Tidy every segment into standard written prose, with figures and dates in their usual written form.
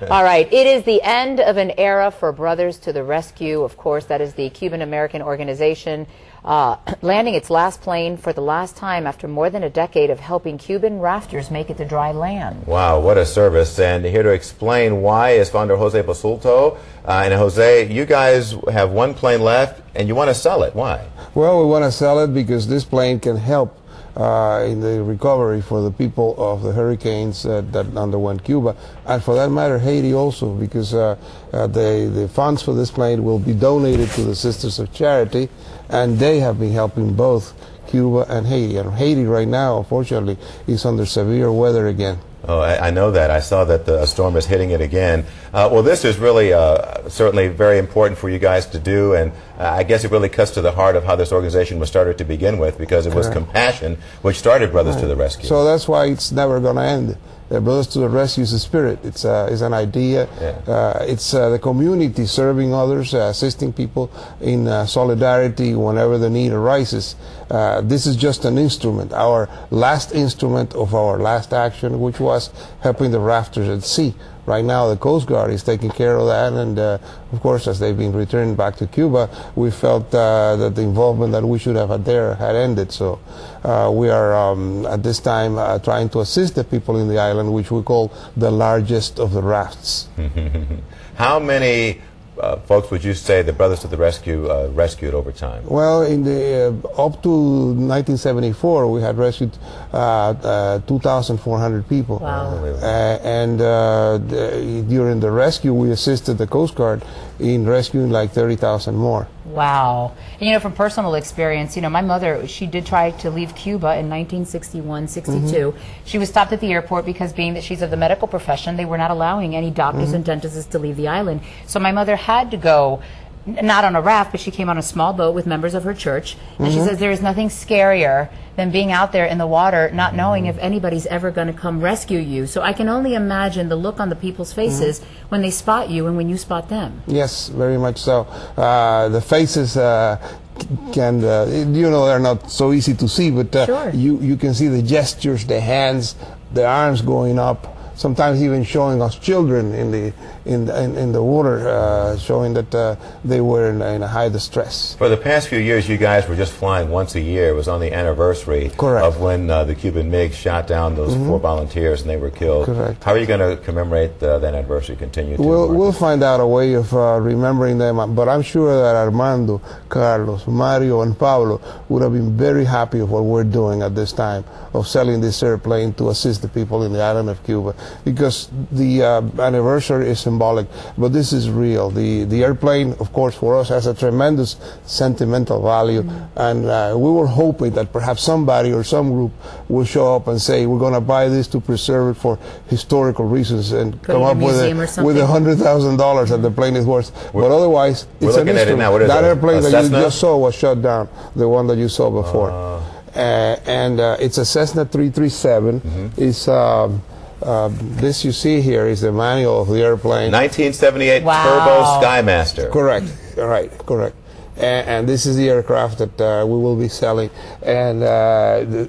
All right, it is the end of an era for Brothers to the Rescue. Of course, that is the Cuban-American organization landing its last plane for the last time after more than a decade of helping Cuban rafters make it to dry land. Wow, what a service. And here to explain why is founder Jose Basulto. And Jose, you guys have one plane left and you want to sell it. Why? Well, we want to sell it because this plane can help in the recovery for the people of the hurricanes that underwent Cuba, and for that matter Haiti also, because the funds for this plane will be donated to the Sisters of Charity, and they have been helping both Cuba and Haiti. And Haiti right now, unfortunately, is under severe weather again. Oh, I know that. I saw that a storm is hitting it again. Well, this is really certainly very important for you guys to do, and I guess it really cuts to the heart of how this organization was started to begin with, because it was compassion which started Brothers to the Rescue. So that's why it's never going to end. Brothers to the Rescue is a spirit. It's an idea. It's the community serving others, assisting people in solidarity whenever the need arises. This is just an instrument, our last instrument of our last action, which was helping the rafters at sea. Right now, the Coast Guard is taking care of that, and of course, as they've been returned back to Cuba, we felt that the involvement that we should have had there had ended. So we are at this time trying to assist the people in the island, which we call the largest of the rafts. How many folks would you say the Brothers to the Rescue rescued over time? Well, in the up to 1974, we had rescued 2,400 people. Wow. And during the rescue, we assisted the Coast Guard in rescuing like 30,000 more. Wow. And, you know, from personal experience, you know, my mother, she did try to leave Cuba in 1961, 62. She was stopped at the airport because, being that she's of the medical profession, they were not allowing any doctors and dentists to leave the island. So my mother had to go, not on a raft, but she came on a small boat with members of her church. And she says there is nothing scarier than being out there in the water, not knowing if anybody's ever going to come rescue you. So I can only imagine the look on the people's faces when they spot you and when you spot them. Yes, very much so. The faces can, you know, they're not so easy to see, but you can see the gestures, the hands, the arms going up. Sometimes even showing us children in the water, showing that they were in a high distress. For the past few years, you guys were just flying once a year. It was on the anniversary of when the Cuban MiG shot down those 4 volunteers and they were killed. How are you going to commemorate that anniversary? Continue to? We'll find out a way of remembering them, but I'm sure that Armando, Carlos, Mario, and Pablo would have been very happy of what we're doing at this time, of selling this airplane to assist the people in the island of Cuba. Because the anniversary is symbolic, but this is real. The airplane, of course, for us has a tremendous sentimental value, and we were hoping that perhaps somebody or some group will show up and say, we're going to buy this to preserve it for historical reasons, and come up with $100,000 that the plane is worth. But otherwise, it's an instrument. That airplane that you just saw was shot down, the one that you saw before. And it's a Cessna 337. It's this you see here is the manual of the airplane. 1978 Turbo Skymaster. Correct. Right. Correct. And this is the aircraft that we will be selling, and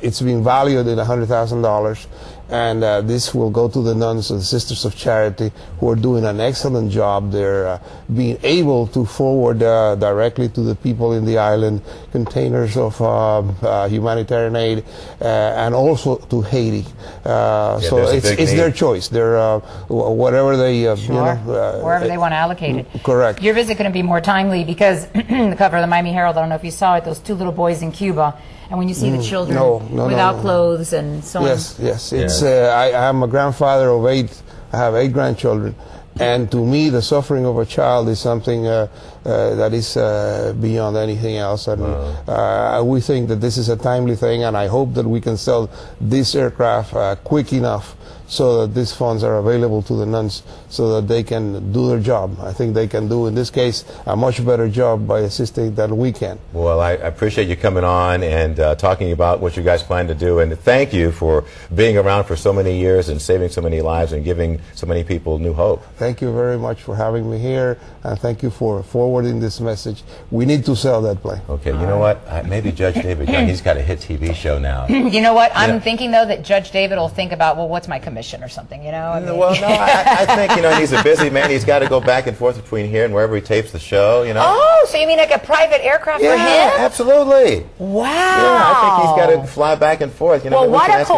it's been valued at $100,000. And this will go to the nuns of the Sisters of Charity, who are doing an excellent job. They're being able to forward directly to the people in the island containers of humanitarian aid, and also to Haiti. So it's their choice. They're whatever they you know, wherever they want to allocate it. Correct. Your visit going to be more timely because the cover of the Miami Herald, I don't know if you saw it, those 2 little boys in Cuba. And when you see the children without clothes and so on. Yes. It's, I'm a grandfather of 8. I have 8 grandchildren. And to me, the suffering of a child is something that is beyond anything else. And we think that this is a timely thing, and I hope that we can sell this aircraft quick enough so that these funds are available to the nuns so that they can do their job. I think they can do, in this case, a much better job by assisting than we can. Well, I appreciate you coming on and talking about what you guys plan to do, and thank you for being around for so many years and saving so many lives and giving so many people new hope. Thank you very much for having me here, and thank you for forwarding this message. We need to sell that plane. Okay, you know what? Maybe Judge David, he's got a hit TV show now. You know what? I'm thinking, though, that Judge David will think about, well, what's my commission? mission or something, you know? I mean, Well, no, I think, you know, he's a busy man. He's got to go back and forth between here and wherever he tapes the show, you know. Oh, so you mean like a private aircraft for him? Yeah, absolutely. Wow. Yeah, I think he's got to fly back and forth. You know, Well, we what can a ask him